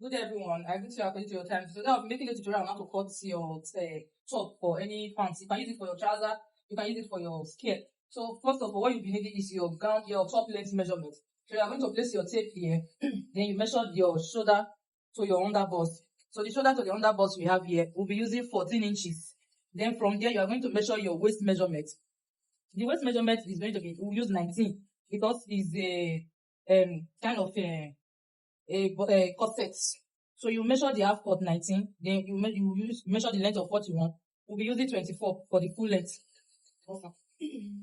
Good everyone, I greet you according to your time. So now I'm making a tutorial on how to cut your top for any pants. You can use it for your trouser, you can use it for your skirt. So first of all, what you'll be needing is your gown, your top length measurement. So you are going to place your tape here, then you measure your shoulder to your underbust. So the shoulder to the underbust we have here, we'll be using 14 inches. Then from there, you are going to measure your waist measurement. The waist measurement is going to be, we'll use 19 because it's a kind of a corset. So you measure the half cut 19, then you measure the length of what you want. We'll be using 24 for the full length.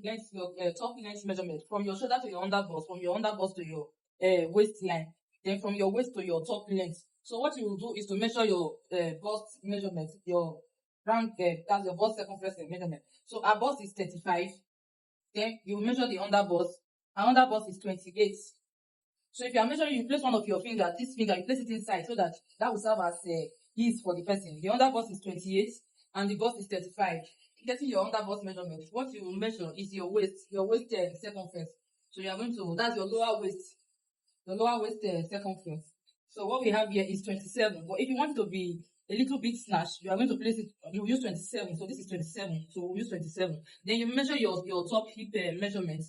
Length, your top length measurement from your shoulder to your underbust, from your underbust to your waistline, then from your waist to your top length. So what you will do is to measure your bust measurement, your round, that's your bust circumference measurement. So our bust is 35. Then you measure the underbust. Our underbust is 28. So if you are measuring, you place one of your fingers, this finger, you place it inside so that will serve as ease for the person. The underbust is 28 and the bust is 35. Getting your underbust measurement, what you will measure is your waist circumference. So you are going to, that's your lower waist circumference. So what we have here is 27. But if you want to be a little bit snatched, you are going to place it, you will use 27. So this is 27. So we'll use 27. Then you measure your top hip measurement.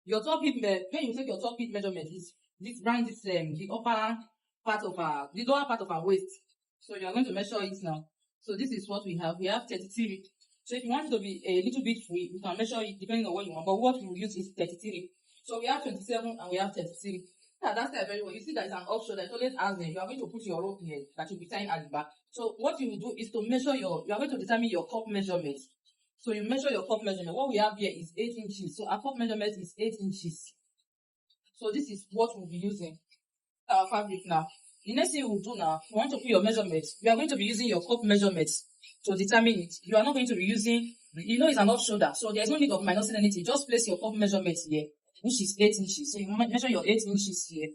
Your top hip, when you take your top hip measurement, is this round this the upper part of the lower part of our waist. So you are going to measure it now. So this is what we have. We have 33. So if you want it to be a little bit free, you can measure it depending on what you want. But what we will use is 33. So we have 27 and we have 33. Yeah, that's very well. You see that it's an off shoulder. It's always as you are going to put your rope here that you'll be tying at the back. So what you will do is to measure you are going to determine your cup measurement. So you measure your cup measurement. What we have here is 8 inches. So our cup measurement is 8 inches. So this is what we'll be using our fabric now. The next thing we'll do now, we want to put your measurements. We are going to be using your cup measurements to determine it. You are not going to be using, it's an off shoulder, so there's no need of minusing anything. Just place your cup measurements here, which is 8 inches. So you measure your 8 inches here.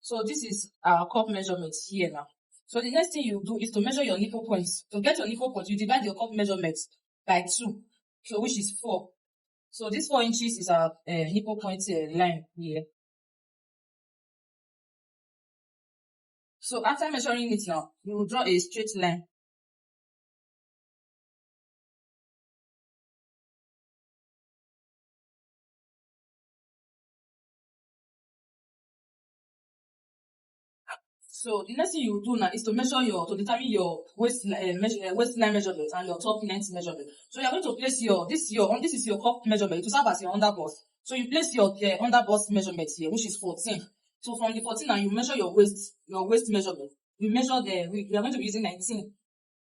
So this is our cup measurements here now. So the next thing you do is to measure your nipple points. To get your nipple points, you divide your cup measurements by 2, so which is 4. So this 4 inches is our nipple point line here. So after measuring it now, you will draw a straight line. So the next thing you do now is to determine your waistline measurement and your top length measurement. So you are going to place this is your cup measurement to serve as your underbust. So you place your underbust measurement here, which is 14. So from the 14 now you measure your waist measurement. We are going to be using 19.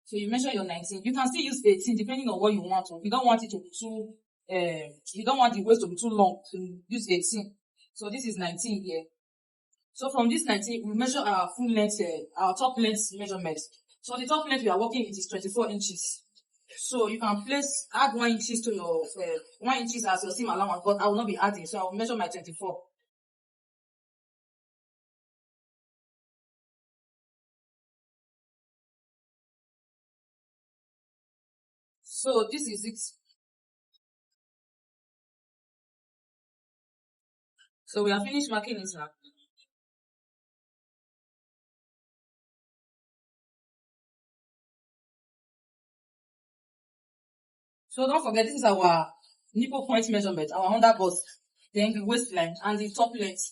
So you measure your 19. You can still use 18 depending on what you want. If you don't want it to be too you don't want the waist to be too long, to use 18. So this is 19 here. So from this 19, we measure our full length, our top length measurement. So the top length we are working with is 24 inches. So you can add 1 inches to your 1 inches as your seam allowance, but I will not be adding. So I will measure my 24. So this is it. So we are finished marking it now. So don't forget, this is our nipple point measurement, our underbust, then the waistline, and the top length.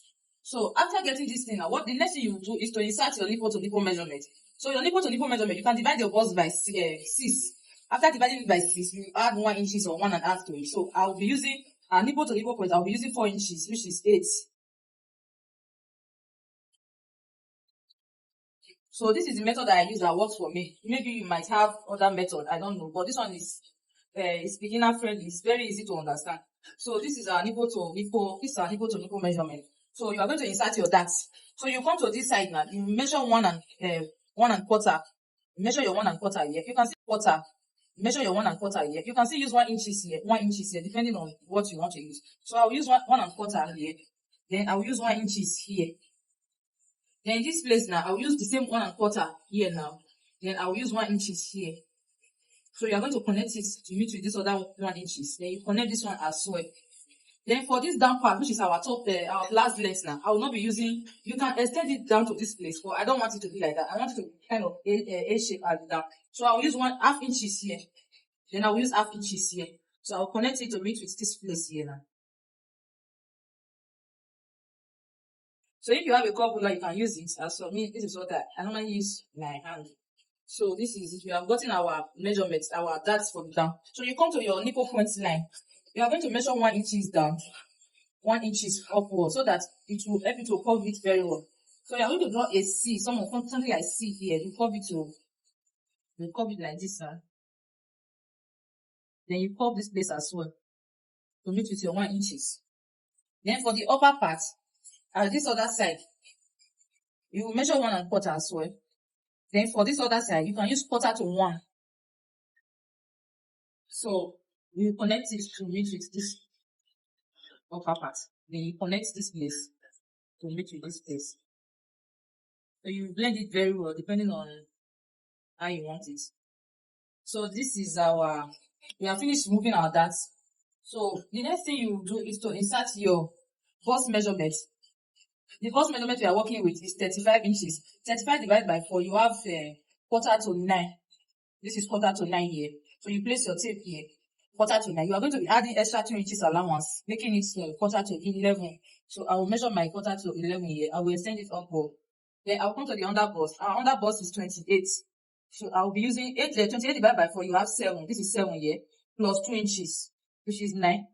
So after getting this thing now, the next thing you do is to insert your nipple to nipple measurement. So your nipple to nipple measurement, you can divide your bust by 6. After dividing it by 6, you add 1 inches or 1.5 to it. So I will be using our nipple to nipple point. I will be using 4 inches, which is 8. So this is the method that I use that works for me. Maybe you might have other method, I don't know, but this one is beginner friendly. It's very easy to understand. So this is our nipple to nipple measurement. So you are going to insert your dart. So you come to this side now. You measure 1 1/4. Measure your 1 1/4 here. You can see quarter. Measure your 1 1/4 here. You can still use 1 inches here, 1 inches here, depending on what you want to use. So I'll use 1 1/4 here. Then I'll use 1 inches here. Then in this place now, I'll use the same 1 1/4 here now. Then I'll use 1 inches here. So you are going to connect it to meet with this other 1 inches. Then you connect this one as well. Then for this down part, which is our top, our last length now, I will not be using, you can extend it down to this place, but I don't want it to be like that. I want it to be kind of A shape at the down. So I will use 1/2 inches here. Then I will use 1/2 inches here. So I will connect it to meet with this place here now. So if you have a curve ruler, you can use it. As for me, this is what I normally use my hand. So this is, if you have gotten our measurements, our darts for the down. So you come to your nipple point line. You are going to measure 1 inches down, 1 inches upward, so that it will help you to curve it very well. So you are going to draw a C, something like C here. You curve it like this, huh? Then you curve this place as well to meet with your 1 inches. Then for the upper part, at this other side, you will measure 1 1/4 as well. Then for this other side, you can use 1/4 to 1. So you connect it to meet with this upper part. Then you connect this place to meet with this place. So you blend it very well depending on how you want it. So this is we have finished moving our darts. So the next thing you do is to insert your bust measurement. The first measurement we are working with is 35 inches. 35 divided by 4, you have 1/4 to 9. This is 1/4 to 9 here. So you place your tape here, 1/4 to 9. You are going to be adding extra 2 inches allowance, making it 1/4 to 11. So I will measure my 1/4 to 11 here. I will extend it upward. Then I will come to the under bust. Our under bust is 28. So I will be using 28 divided by 4. You have 7. This is 7 here, plus 2 inches, which is 9.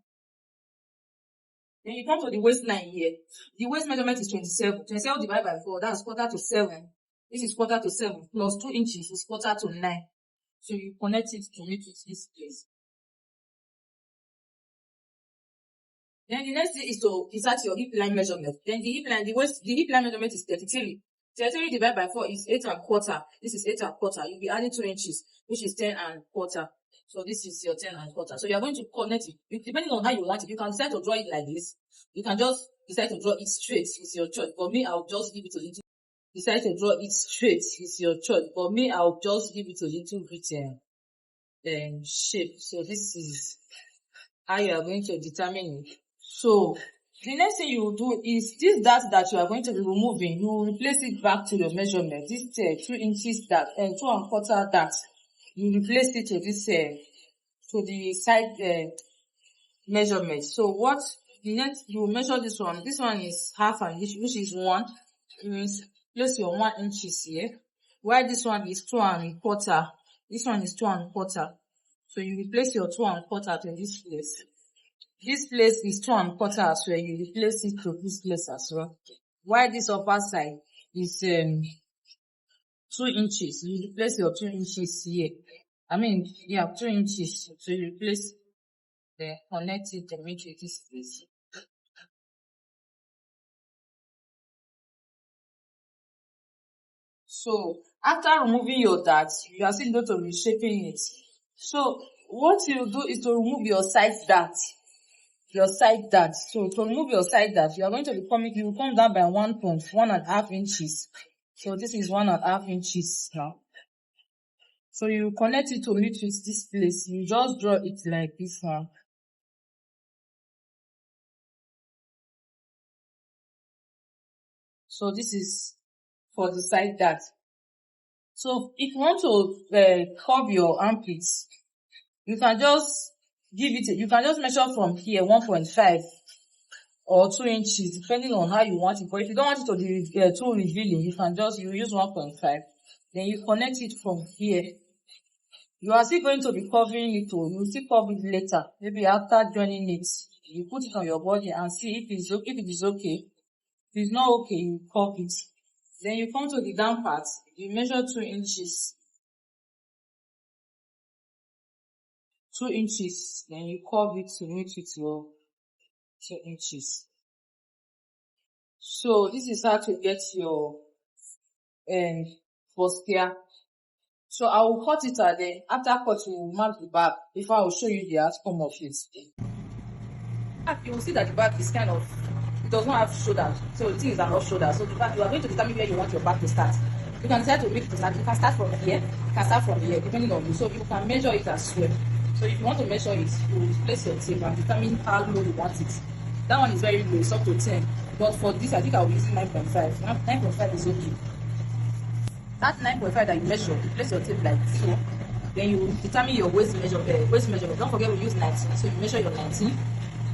Then you come to the waistline here. The waist measurement is 27. 27 divided by 4, that's 1/4 to 7. This is 1/4 to 7, plus 2 inches is 1/4 to 9. So you connect it to meet with this place. Then the next thing is to insert your hip line measurement. Then the hip line measurement is 33. 33 divided by 4 is 8 1/4. This is 8 1/4. You'll be adding 2 inches, which is 10 1/4. So this is your 10 1/4. So you are going to connect it. Depending on how you want it, you can decide to draw it like this. You can just decide to draw it straight. It's your choice. For me, I'll just give it a little. Decide to draw it straight. It's your choice. For me, I'll just give it a little bit shape. So this is how you are going to determine it. So the next thing you will do is this dart that you are going to be removing, you will replace it back to your measurement. This 2 inches dart and 2 1/4 dart. You replace it to this to the side measurement. So what the next, you measure this one. This one is 1/2 an inch, which is 1. You place your 1 inches here. While this one is 2 1/4. This one is 2 1/4. So you replace your 2 1/4 to this place. This place is 2 1/4 as well. You replace it to this place as well. While this upper side is 2 inches. You replace your 2 inches here. 2 inches. So you replace the connect it to meet with this place. So after removing your dart, you are still going to be shaping it. So what you do is to remove your side dart. So to remove your side dart, you are going to be you will come down by 1 1/2 inches. So this is 1 1/2 inches now. So you connect it to meet with this place. You just draw it like this now. So this is for the side dart. So if you want to curve your armpits, you can just measure from here 1.5 or 2 inches, depending on how you want it. But if you don't want it to be too revealing, you use 1.5. Then you connect it from here. You are still going to be covering it, you will still cover it later. Maybe after joining it, you put it on your body and see if it is okay. If it's not okay, you curve it. Then you come to the down part, you measure 2 inches. 2 inches, then you curve it to meet with your 2 inches. So this is how to get your bustier. So I will cut it at the after cut you will mark the back before I will show you the outcome of it. You will see that the back is it does not have shoulders. So the thing is not shoulder. So the back, you are going to determine where you want your back to start. You can decide to make it to start. You can start from here, you can start from here, depending on you. So you can measure it as well. So if you want to measure it, you will place your tape and determine how low you want it. That one is very low, it's up to 10. But for this, I think I'll be using 9.5. 9.5 is okay. That 9.5 that you measure, you place your tape like so. Then you determine your waist measurement. Don't forget we use 19. So you measure your 19.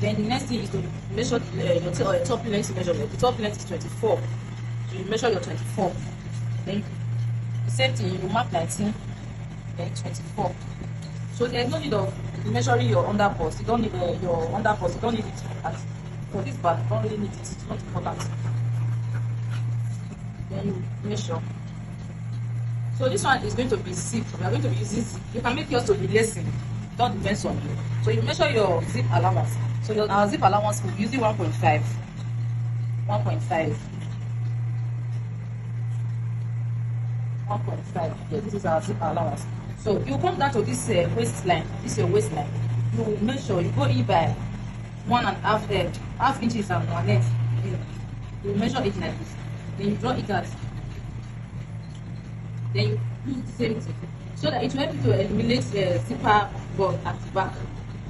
Then the next thing is to measure your top length measurement. The top length is 24. So you measure your 24. Then the same thing, you mark 19, then 24. So there's no need of measuring your under bust. You don't need your under bust. You don't need it for this bag. You don't really need it. It's not important. Then you measure. So this one is going to be zip. We are going to be using zip. You can make yours to be lacing. It all depends on you. So you measure your zip allowance. So our zip allowance will be using 1.5. 1.5. 1.5. Yes, this is our zip allowance. So you come down to this waistline. This is your waistline. You measure. You go in by 1.5 inches and 1/8. You measure it like this. Then you draw it out. Then you do the same thing, so that it will help you to eliminate zipper bug at the back.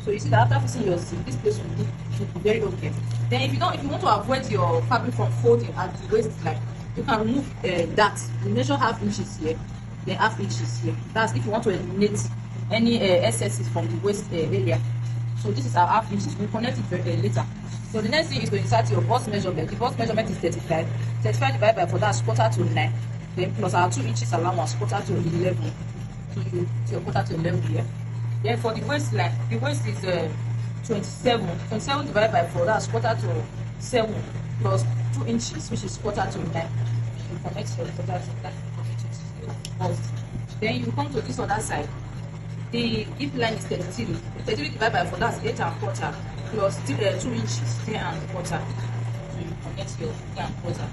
So you see that after fixing your zip, this place will be very okay. Then if you want to avoid your fabric from folding at the waistline, you can remove that. You measure half inches here, then half inches here. That's if you want to eliminate any excesses from the waist area. So this is our half inches. We'll connect it later. So the next thing is to insert your bust measurement. The bust measurement is 35. 35 divided by 4, that's quarter to 9. Then plus our 2 inches allowance, quarter to 11. So you put your quarter to 11 here. Then for the waistline, the waist is 27. 27 divided by 4, that's quarter to 7 plus 2 inches, which is quarter to 9. You connect your quarter to 9. Then you come to this other side. The hip line is 33. 33 divided by 4, that's 8.25 plus 2 inches, 10.25. So you connect your 10.25.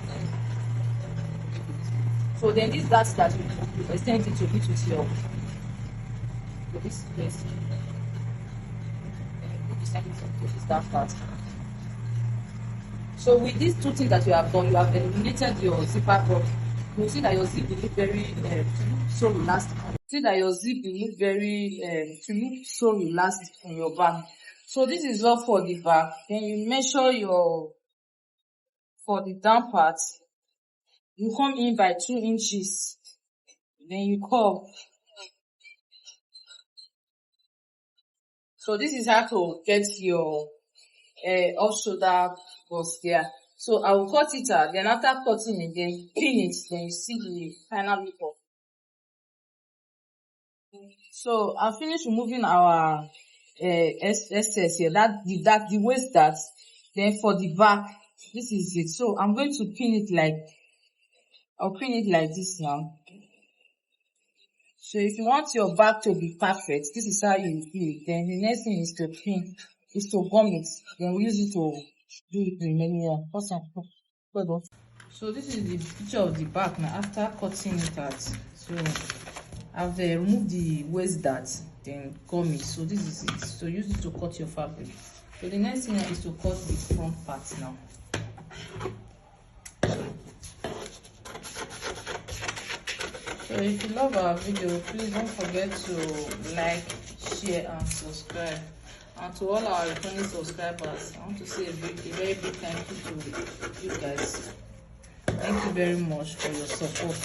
So then this dart that you extend it to it with your this place. You extend it to this dark part. So with these two things that you have done, you have eliminated your zipper block. You see that your zip will look very so relaxed. See that your zip will look very so relaxed on your back. So this is all for the back. Then you measure your for the down part. You come in by 2 inches. Then you curve. So this is how to get your off shoulder bustier. So I will cut it out. Then after cutting again, pin it. Then you see the final makeup. So I finished removing our excess here. The waist dart. Then for the back, this is it. So I'm going to pin it like. I'll pin it like this now. So if you want your back to be perfect, this is how you do it. Then the next thing is to pin, is to gum it. Then we use it to do it remaining. So this is the picture of the back now after cutting it out. So I've removed the waist dart, then gum it. So this is it. So use it to cut your fabric. So the next thing is to cut the front part now. So if you love our video, please don't forget to like, share and subscribe. And to all our returning subscribers, I want to say a very big thank you to you guys. Thank you very much for your support.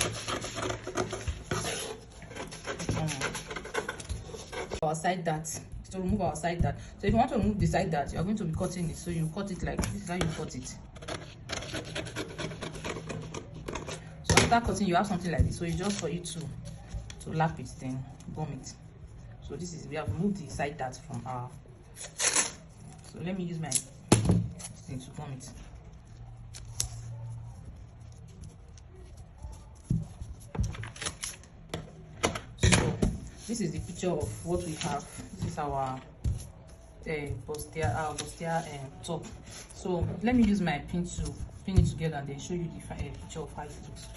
Our side dart, to remove our side dart. So if you want to remove the side dart, you are going to be cutting it. So you cut it like this is how you cut it. After cutting, you have something like this, so it's just for you to lap it, then gum it. So this is, we have removed the side dart from our. So let me use my thing to gum it. So this is the picture of what we have. This is our bustier top. So let me use my pin to pin it together and then show you the picture of how it looks.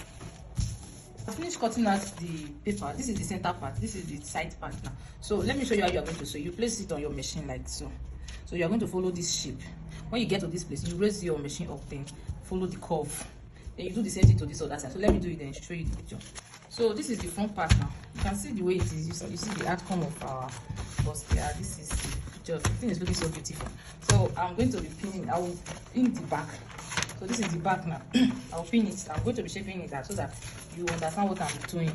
I finished cutting out the paper. This is the center part. This is the side part now. So let me show you how you are going to sew. You place it on your machine like so. So you are going to follow this shape. When you get to this place, you raise your machine up, then follow the curve. Then you do the same thing to this other side. So let me do it then show you the picture. So this is the front part now. You can see the way it is. You see the outcome of our bustier. This is the just the thing is looking so beautiful. So I'm going to be pinning. I will pin the back. So this is the back now. I'll pin it. I'm going to be shaping it out so that you understand what I'm doing.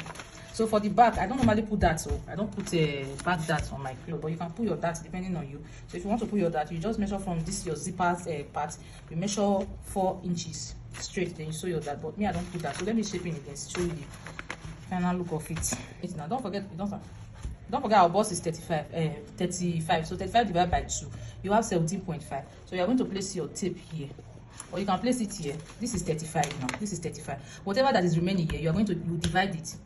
So for the back, I don't normally put that, so I don't put a back dart on my cloth, but you can put your dart depending on you. So if you want to put your dart, you just measure from this your zippers part. You measure 4 inches straight, then you sew your dart. But me, I don't put that. So let me shape it and show you the final look of it. Now don't forget our bust is 35. So 35 divided by 2, you have 17.5. So you are going to place your tape here, or you can place it here. This is 35 now. This is 35. Whatever that is remaining here, you are going to divide it.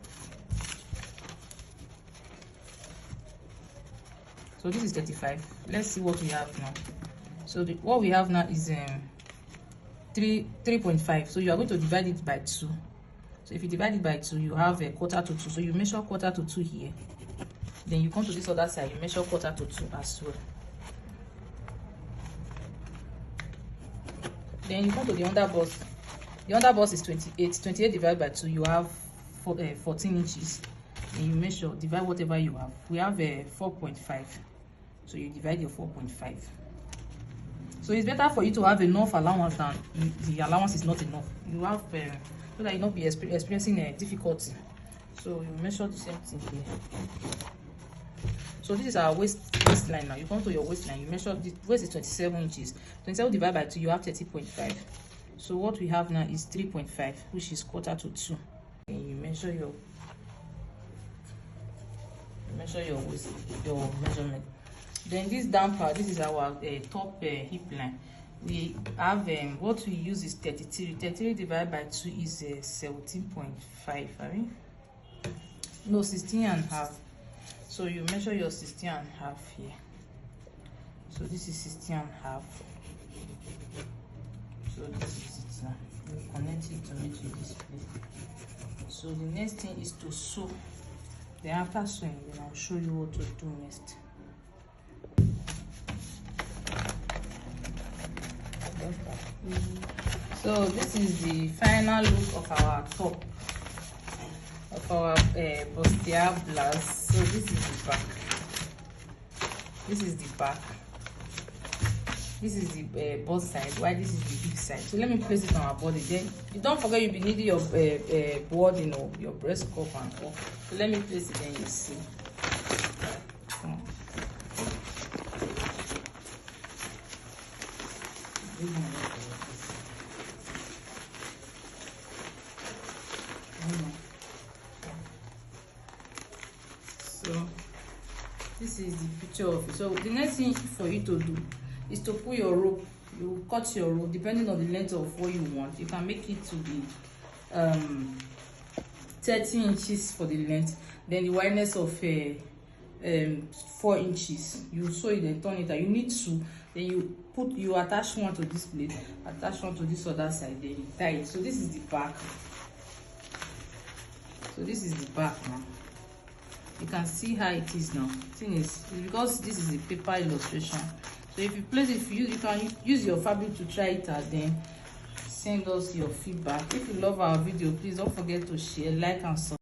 So this is 35. Let's see what we have now. So what we have now is 3.5. So you are going to divide it by 2. So if you divide it by 2, you have a quarter to 2. So you measure quarter to 2 here. Then you come to this other side, you measure quarter to 2 as well. Then you come to the under bust. The under bust is 28. 28 divided by 2, you have 14 inches. Then you measure, divide whatever you have. We have a 4.5. So you divide your 4.5. So it's better for you to have enough allowance than the allowance is not enough. You have so that you not be experiencing a difficulty. So you measure the same thing here. So this is our waistline now. You come to your waistline, you measure the waist is 27 inches. 27 divided by 2, you have 30.5. So what we have now is 3.5, which is quarter to 2. And you measure your waist, your measurement. Then this down part, this is our top hip line. We have what we use is 33. 33 divided by 2 is 17.5. I mean, no, 16.5. So you measure your 16.5 here. So this is 16.5. So this is it now. You connect it to make it this place. So the next thing is to sew. Then after sewing, then I'll show you what to do next. So this is the final look of our top, of our bustier blouse. So this is the back. This is the back. This is the bust side, while this is the big side. So let me place it on our body. Then you don't forget you'll be needing your board, you know, your breast cup and all. So let me place it, then you see. So this is the picture of it. So the next thing for you to do is to pull your rope. You cut your rope depending on the length of what you want. You can make it to be 30 inches for the length, then the wideness of 4 inches. You sew it and turn it out. You need to, then you attach one to this plate, attach one to this other side, then you tie it. So this is the back. So this is the back now. You can see how it is now. Thing is, because this is a paper illustration, so if you place it, you can use your fabric to try it out, then send us your feedback. If you love our video, please don't forget to share, like and subscribe.